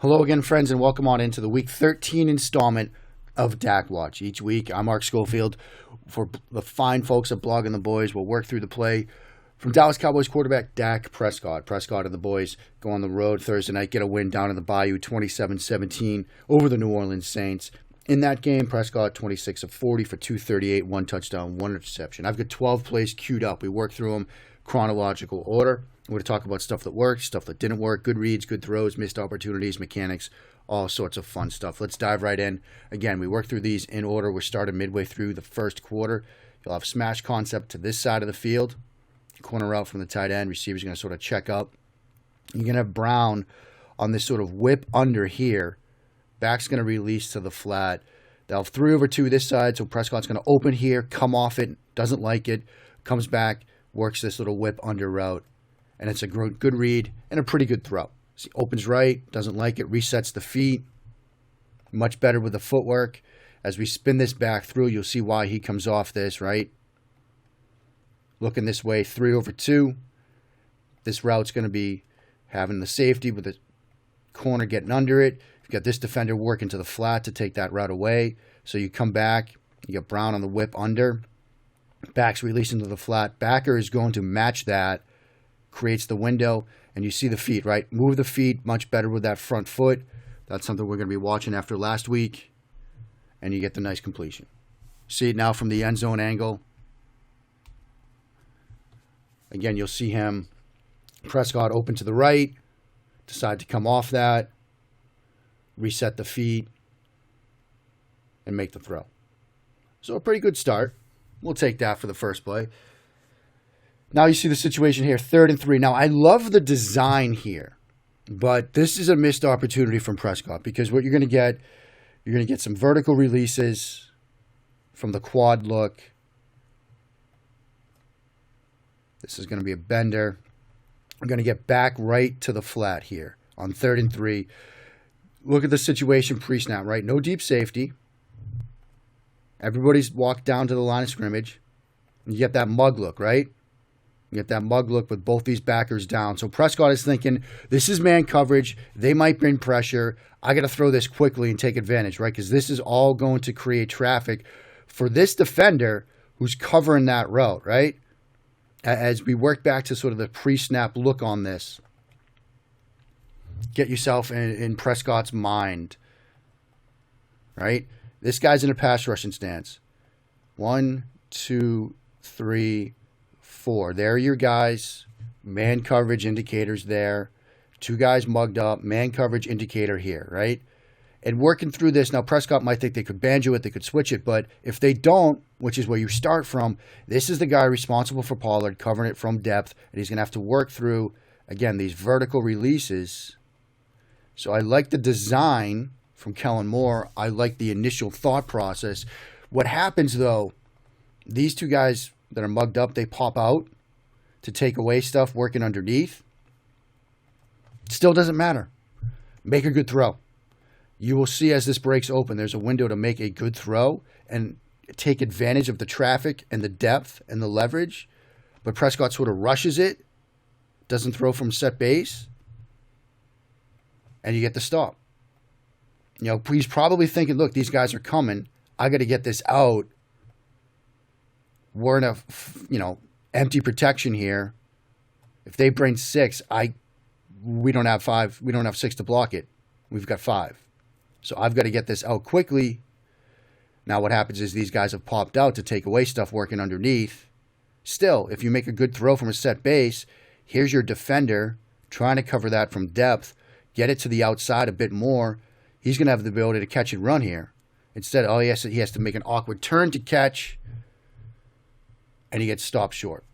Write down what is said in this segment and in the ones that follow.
Hello again, friends, and welcome on into the Week 13 installment of Dak Watch. Each week, I'm Mark Schofield. For the fine folks at Blogging the Boys, we'll work through the play from Dallas Cowboys quarterback Dak Prescott. Prescott and the boys go on the road Thursday night, get a win down in the Bayou 27-17 over the New Orleans Saints. In that game, Prescott 26 of 40 for 238, one touchdown, one interception. I've got 12 plays queued up. We work through them chronological order. We're going to talk about stuff that worked, stuff that didn't work, good reads, good throws, missed opportunities, mechanics, all sorts of fun stuff. Let's dive right in. Again, we work through these in order. We're starting midway through the first quarter. You'll have smash concept to this side of the field. Corner route from the tight end. Receiver's going to sort of check up. You're going to have Brown on this sort of whip under here. Back's going to release to the flat. They'll have 3/2 this side, so Prescott's going to open here, come off it, doesn't like it, comes back, works this little whip under route. And it's a good read and a pretty good throw. See, opens right, doesn't like it, resets the feet. Much better with the footwork. As we spin this back through, you'll see why he comes off this, right? Looking this way, 3/2. This route's going to be having the safety with the corner getting under it. You've got this defender working to the flat to take that route away. So you come back, you got Brown on the whip under. Back's releasing to the flat. Backer is going to match that. Creates the window, and you see the feet, right? Move the feet much better with that front foot. That's something we're going to be watching after last week, and you get the nice completion. See it now from the end zone angle. Again, you'll see him, Prescott open to the right, decide to come off that, reset the feet, and make the throw. So a pretty good start. We'll take that for the first play. Now you see the situation here, 3rd and 3. Now, I love the design here, but this is a missed opportunity from Prescott because what you're going to get some vertical releases from the quad look. This is going to be a bender. I'm going to get back right to the flat here on 3rd and 3. Look at the situation pre-snap, right? No deep safety. Everybody's walked down to the line of scrimmage. You get that mug look, right? You get that mug look with both these backers down. So Prescott is thinking, this is man coverage. They might bring pressure. I got to throw this quickly and take advantage, right? Because this is all going to create traffic for this defender who's covering that route, right? As we work back to sort of the pre-snap look on this, get yourself in Prescott's mind, right? This guy's in a pass rushing stance. 1, 2, 3, 4. There are your guys. Man coverage indicators there. 2 guys mugged up. Man coverage indicator here, right? And working through this, now Prescott might think they could banjo it, they could switch it, but if they don't, which is where you start from, this is the guy responsible for Pollard covering it from depth, and he's going to have to work through, again, these vertical releases. So I like the design from Kellen Moore. I like the initial thought process. What happens, though, these 2 guys that are mugged up, they pop out to take away stuff working underneath. Still doesn't matter. Make a good throw. You will see as this breaks open, there's a window to make a good throw and take advantage of the traffic and the depth and the leverage. But Prescott sort of rushes it, doesn't throw from set base, and you get the stop. You know, he's probably thinking, look, these guys are coming. I got to get this out. We're in a, empty protection here. If they bring 6, we don't have 5. We don't have 6 to block it. We've got 5. So I've got to get this out quickly. Now what happens is these guys have popped out to take away stuff working underneath. Still, if you make a good throw from a set base, here's your defender trying to cover that from depth, get it to the outside a bit more. He's going to have the ability to catch and run here. Instead, he has to make an awkward turn to catch, and he gets stopped short.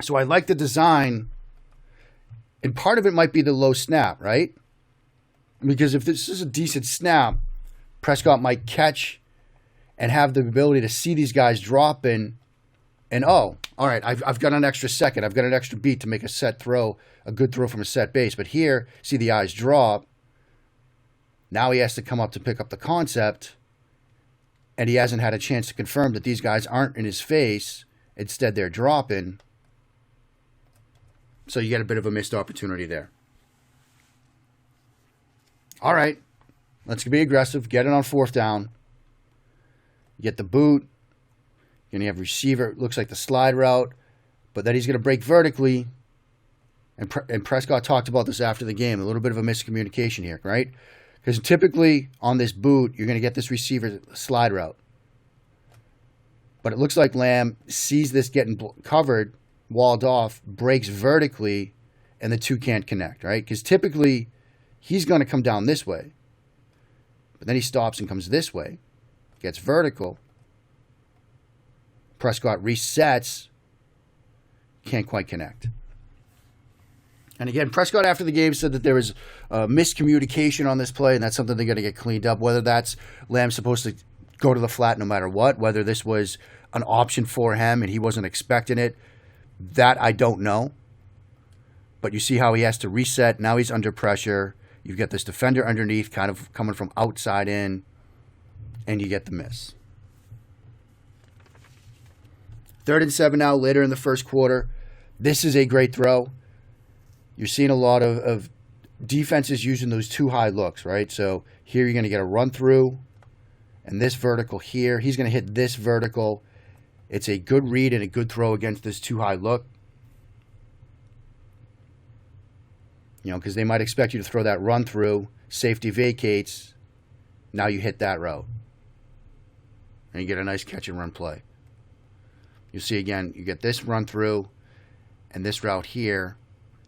So I like the design, and part of it might be the low snap, right? Because if this is a decent snap, Prescott might catch and have the ability to see these guys dropping, and all right, I've got an extra second, I've got an extra beat to make a set throw, a good throw from a set base. But here, see the eyes drop. Now he has to come up to pick up the concept, and he hasn't had a chance to confirm that these guys aren't in his face. Instead, they're dropping. So you get a bit of a missed opportunity there. All right, let's be aggressive. Get it on fourth down. Get the boot. You're going to have receiver. Looks like the slide route. But then he's going to break vertically. And Prescott talked about this after the game. A little bit of a miscommunication here, right? Because typically on this boot, you're going to get this receiver slide route. But it looks like Lamb sees this getting covered, walled off, breaks vertically, and the two can't connect, right? Because typically he's going to come down this way. But then he stops and comes this way, gets vertical. Prescott resets, can't quite connect. And again, Prescott after the game said that there was miscommunication on this play, and that's something they're going to get cleaned up. Whether that's Lamb supposed to go to the flat no matter what, whether this was an option for him and he wasn't expecting it, that I don't know. But you see how he has to reset. Now he's under pressure. You get this defender underneath, kind of coming from outside in, and you get the miss. 3rd and 7 now, later in the first quarter. This is a great throw. You're seeing a lot of defenses using those too high looks, right? So here you're going to get a run through and this vertical here. He's going to hit this vertical. It's a good read and a good throw against this too high look. You know, because they might expect you to throw that run through. Safety vacates. Now you hit that route. And you get a nice catch and run play. You see again, you get this run through and this route here.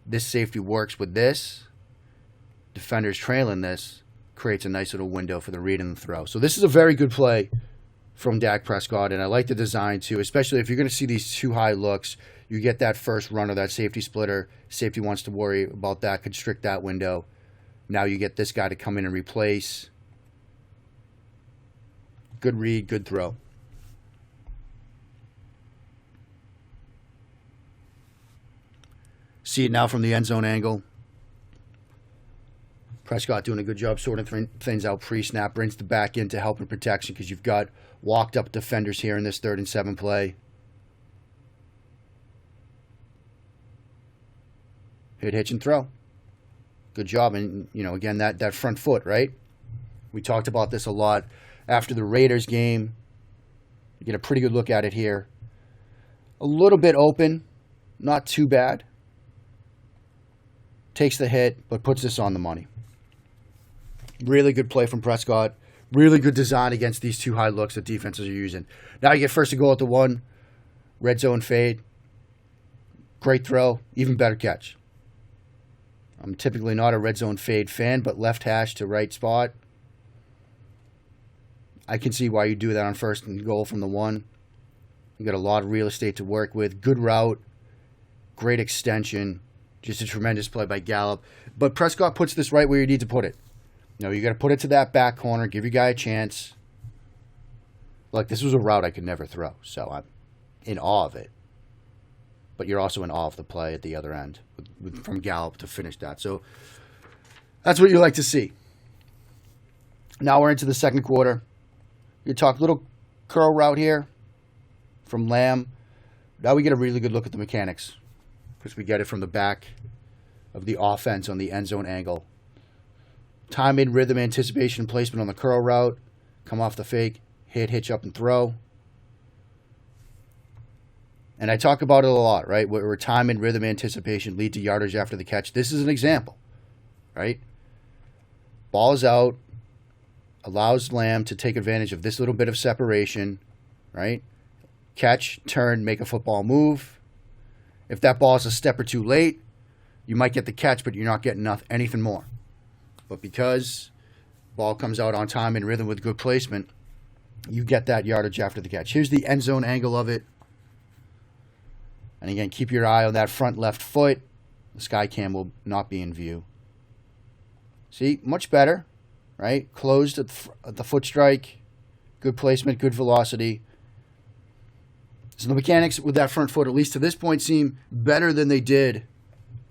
This safety works with this. Defender's trailing this. Creates a nice little window for the read and the throw. So this is a very good play from Dak Prescott, and I like the design too, especially if you're going to see these too high looks. You get that first run or that safety splitter. Safety wants to worry about that, constrict that window. Now you get this guy to come in and replace. Good read, good throw. See it now from the end zone angle. Prescott doing a good job sorting things out pre-snap. Brings the back in to help in protection because you've got walked up defenders here in this 3rd and 7 play. Hit, hitch, and throw. Good job. And, you know, again, that front foot, right? We talked about this a lot after the Raiders game. You get a pretty good look at it here. A little bit open. Not too bad. Takes the hit, but puts this on the money. Really good play from Prescott. Really good design against these too high looks that defenses are using. Now you get 1st and goal at the 1. Red zone fade. Great throw. Even better catch. I'm typically not a red zone fade fan, but left hash to right spot. I can see why you do that on 1st and goal from the 1. You got a lot of real estate to work with. Good route. Great extension. Just a tremendous play by Gallup. But Prescott puts this right where you need to put it. You know, you got to put it to that back corner. Give your guy a chance. Look, this was a route I could never throw. So I'm in awe of it. But you're also in awe of the play at the other end. From Gallup to finish that. So that's what you like to see. Now we're into the second quarter. You talk little curl route here from Lamb. Now we get a really good look at the mechanics. Because we get it from the back of the offense on the end zone angle. Timing, rhythm, anticipation, placement on the curl route. Come off the fake, hit, hitch up, and throw. And I talk about it a lot, right? Where timing, rhythm, anticipation lead to yardage after the catch. This is an example, right? Ball is out. Allows Lamb to take advantage of this little bit of separation, right? Catch, turn, make a football move. If that ball is a step or two late, you might get the catch, but you're not getting anything more. But because ball comes out on time and rhythm with good placement, you get that yardage after the catch. Here's the end zone angle of it. And again, keep your eye on that front left foot. The sky cam will not be in view. See, much better, right? Closed at the foot strike. Good placement, good velocity. So the mechanics with that front foot, at least to this point, seem better than they did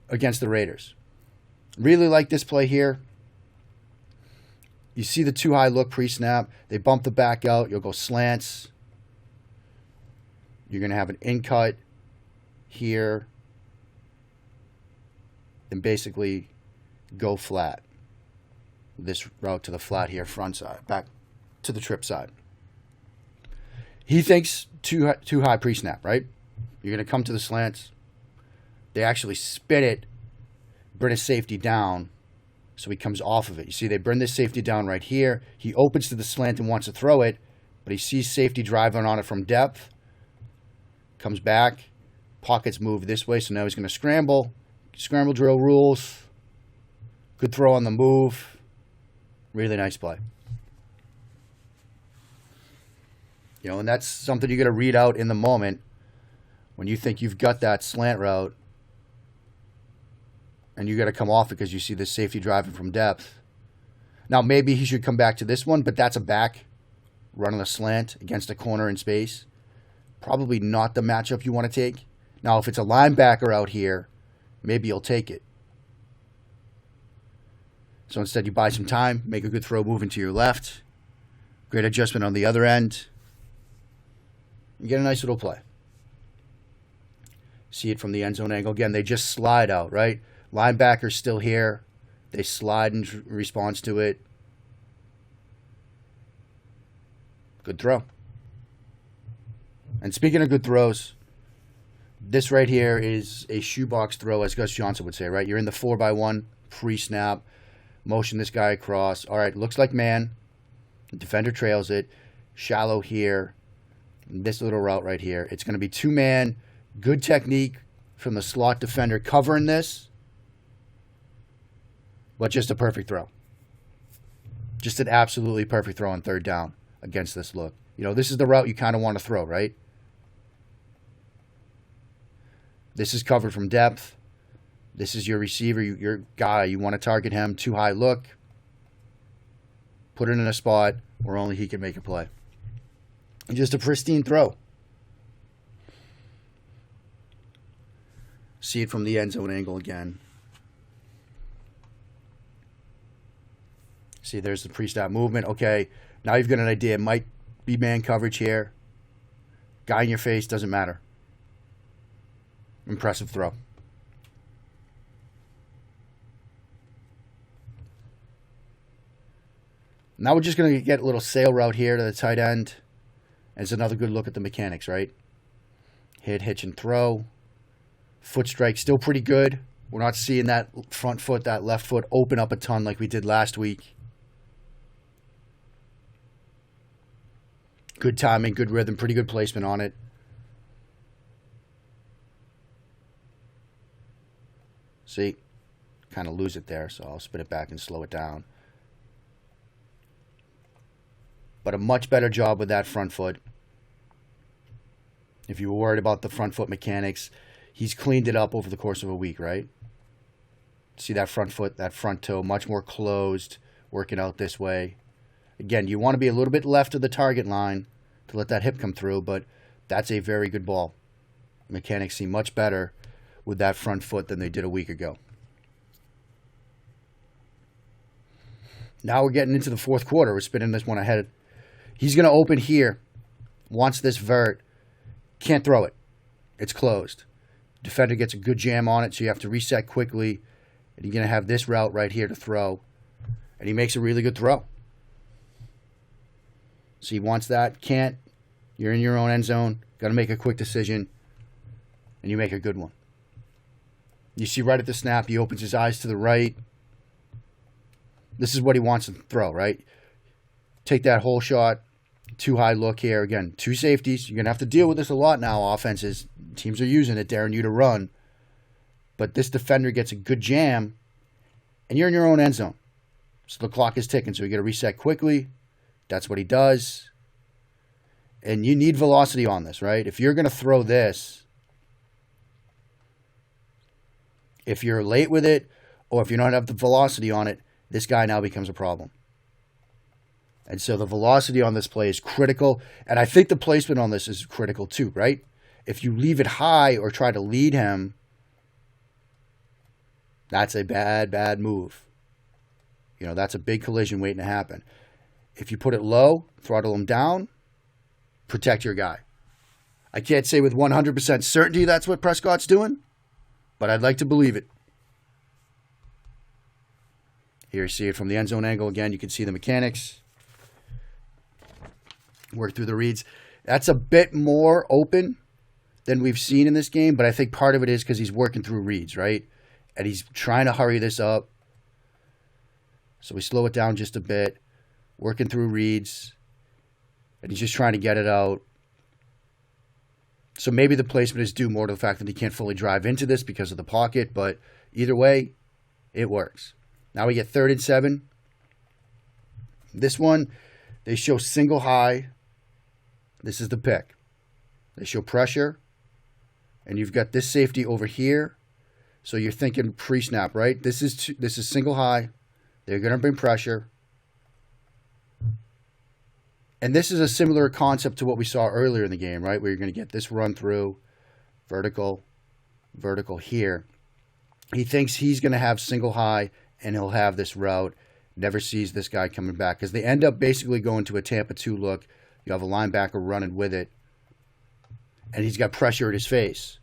against the Raiders. Really like this play here. You see the too high look pre-snap. They bump the back out. You'll go slants. You're going to have an in cut here. And basically go flat. this route to the flat here, front side, back to the trip side. He thinks too high pre-snap, right? You're going to come to the slants. They actually spin it, bring his safety down, so he comes off of it. You see, they bring this safety down right here. He opens to the slant and wants to throw it, but he sees safety driving on it from depth. Comes back. Pockets move this way, so now he's going to scramble. Scramble drill rules. Good throw on the move. Really nice play. You know, and that's something you got to read out in the moment when you think you've got that slant route and you got to come off it because you see this safety driving from depth. Now, maybe he should come back to this one, but that's a back running a slant against a corner in space. Probably not the matchup you want to take. Now, if it's a linebacker out here, maybe you'll take it. So instead, you buy some time, make a good throw moving to your left. Great adjustment on the other end. You get a nice little play. See it from the end zone angle. Again, they just slide out, right? Linebacker's still here. They slide in response to it. Good throw. And speaking of good throws, this right here is a shoebox throw, as Gus Johnson would say, right? You're in the 4x1 pre-snap. Motion this guy across. All right, looks like man. The defender trails it. Shallow here. This little route right here. It's going to be two-man. Good technique from the slot defender covering this. But just a perfect throw. Just an absolutely perfect throw on third down against this look. You know, this is the route you kind of want to throw, right? This is covered from depth. This is your receiver, your guy. You want to target him. Too high look. Put it in a spot where only he can make a play. And just a pristine throw. See it from the end zone angle again. See, there's the pre-snap movement. Okay, now you've got an idea. It might be man coverage here. Guy in your face, doesn't matter. Impressive throw. Now we're just going to get a little sail route here to the tight end. And it's another good look at the mechanics, right? Hit, hitch, and throw. Foot strike still pretty good. We're not seeing that front foot, that left foot open up a ton like we did last week. Good timing, good rhythm, pretty good placement on it. See? Kind of lose it there, so I'll spin it back and slow it down. But a much better job with that front foot. If you were worried about the front foot mechanics, he's cleaned it up over the course of a week, right? See that front foot, that front toe, much more closed, working out this way. Again, you want to be a little bit left of the target line to let that hip come through, but that's a very good ball. Mechanics seem much better with that front foot than they did a week ago. Now we're getting into the fourth quarter. We're spinning this one ahead. He's going to open here. Wants this vert. Can't throw it. It's closed. Defender gets a good jam on it, so you have to reset quickly. And you're going to have this route right here to throw. And he makes a really good throw. So he wants that. Can't. You're in your own end zone. Got to make a quick decision. And you make a good one. You see right at the snap, he opens his eyes to the right. This is what he wants to throw, right? Take that whole shot. Too high look here. Again, two safeties. You're going to have to deal with this a lot now, offenses. Teams are using it, daring you to run. But this defender gets a good jam, and you're in your own end zone. So the clock is ticking, so you got to reset quickly. That's what he does. And you need velocity on this, right? If you're going to throw this, if you're late with it, or if you don't have the velocity on it, this guy now becomes a problem. And so the velocity on this play is critical. And I think the placement on this is critical too, right? If you leave it high or try to lead him, that's a bad, bad move. You know, that's a big collision waiting to happen. If you put it low, throttle him down, protect your guy. I can't say with 100% certainty that's what Prescott's doing, but I'd like to believe it. Here you see it from the end zone angle. Again, you can see the mechanics. Work through the reads. That's a bit more open than we've seen in this game, but I think part of it is because he's working through reads, right? And he's trying to hurry this up. So we slow it down just a bit, working through reads, and he's just trying to get it out. So maybe the placement is due more to the fact that he can't fully drive into this because of the pocket, but either way, it works. Now we get 3rd and 7. This one, they show single high. This is the pick. They show pressure, and you've got this safety over here. So you're thinking pre-snap, right? This is single high. They're going to bring pressure. And this is a similar concept to what we saw earlier in the game, right? Where you're going to get this run through, vertical, vertical here. He thinks he's going to have single high, and he'll have this route. Never sees this guy coming back because they end up basically going to a Tampa 2 look. You have a linebacker running with it, and he's got pressure at his face.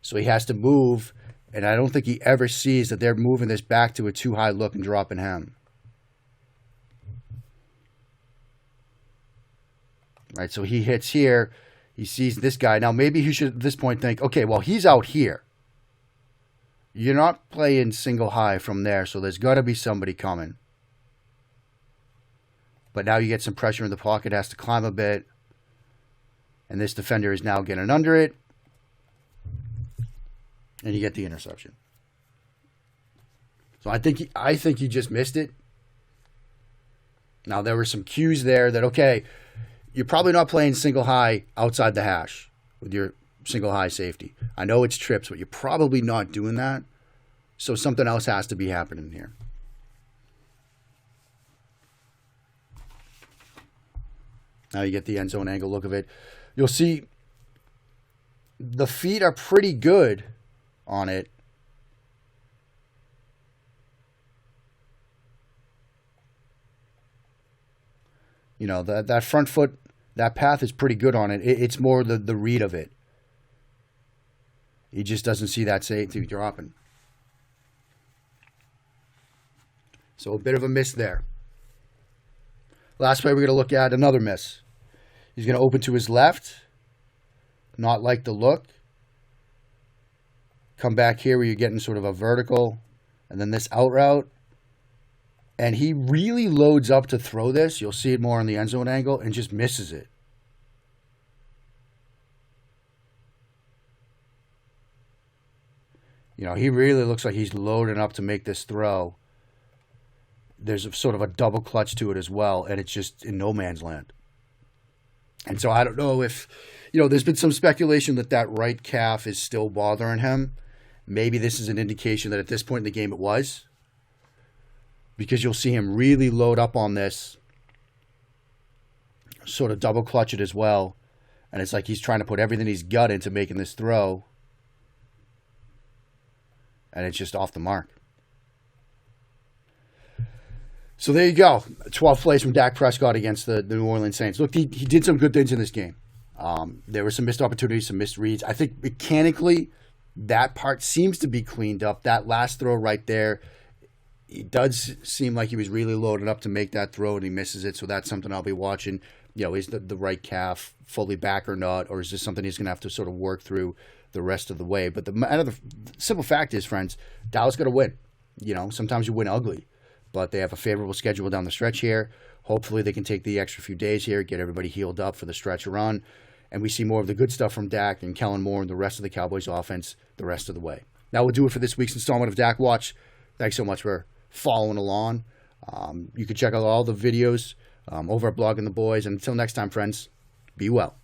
So he has to move, and I don't think he ever sees that they're moving this back to a too high look and dropping him. Right, so he hits here. He sees this guy. Now, maybe he should at this point think, okay, well, he's out here. You're not playing single high from there, so there's got to be somebody coming. But now you get some pressure in the pocket, has to climb a bit. And this defender is now getting under it. And you get the interception. So I think he just missed it. Now there were some cues there that, okay, you're probably not playing single high outside the hash with your single high safety. I know it's trips, but you're probably not doing that. So something else has to be happening here. Now you get the end zone angle look of it. You'll see the feet are pretty good on it. You know, that front foot, that path is pretty good on it. It's more the read of it. He just doesn't see that safety dropping. So a bit of a miss there. Last play we're going to look at, another miss. He's going to open to his left. Not like the look. Come back here where you're getting sort of a vertical. And then this out route. And he really loads up to throw this. You'll see it more on the end zone angle. And just misses it. You know, he really looks like he's loading up to make this throw. There's a sort of a double clutch to it as well. And it's just in no man's land. And so I don't know if, you know, there's been some speculation that that right calf is still bothering him. Maybe this is an indication that at this point in the game it was. Because you'll see him really load up on this. Sort of double clutch it as well. And it's like he's trying to put everything he's got into making this throw. And it's just off the mark. So there you go. 12 plays from Dak Prescott against the New Orleans Saints. Look, he did some good things in this game. There were some missed opportunities, some missed reads. I think mechanically that part seems to be cleaned up. That last throw right there, it does seem like he was really loaded up to make that throw and he misses it. So that's something I'll be watching. You know, is the right calf fully back or not? Or is this something he's going to have to sort of work through the rest of the way? But the simple fact is, friends, Dallas got to win. You know, sometimes you win ugly. But they have a favorable schedule down the stretch here. Hopefully they can take the extra few days here, get everybody healed up for the stretch run. And we see more of the good stuff from Dak and Kellen Moore and the rest of the Cowboys offense the rest of the way. Now we'll do it for this week's installment of Dak Watch. Thanks so much for following along. You can check out all the videos over at Blogging the Boys. And until next time, friends, be well.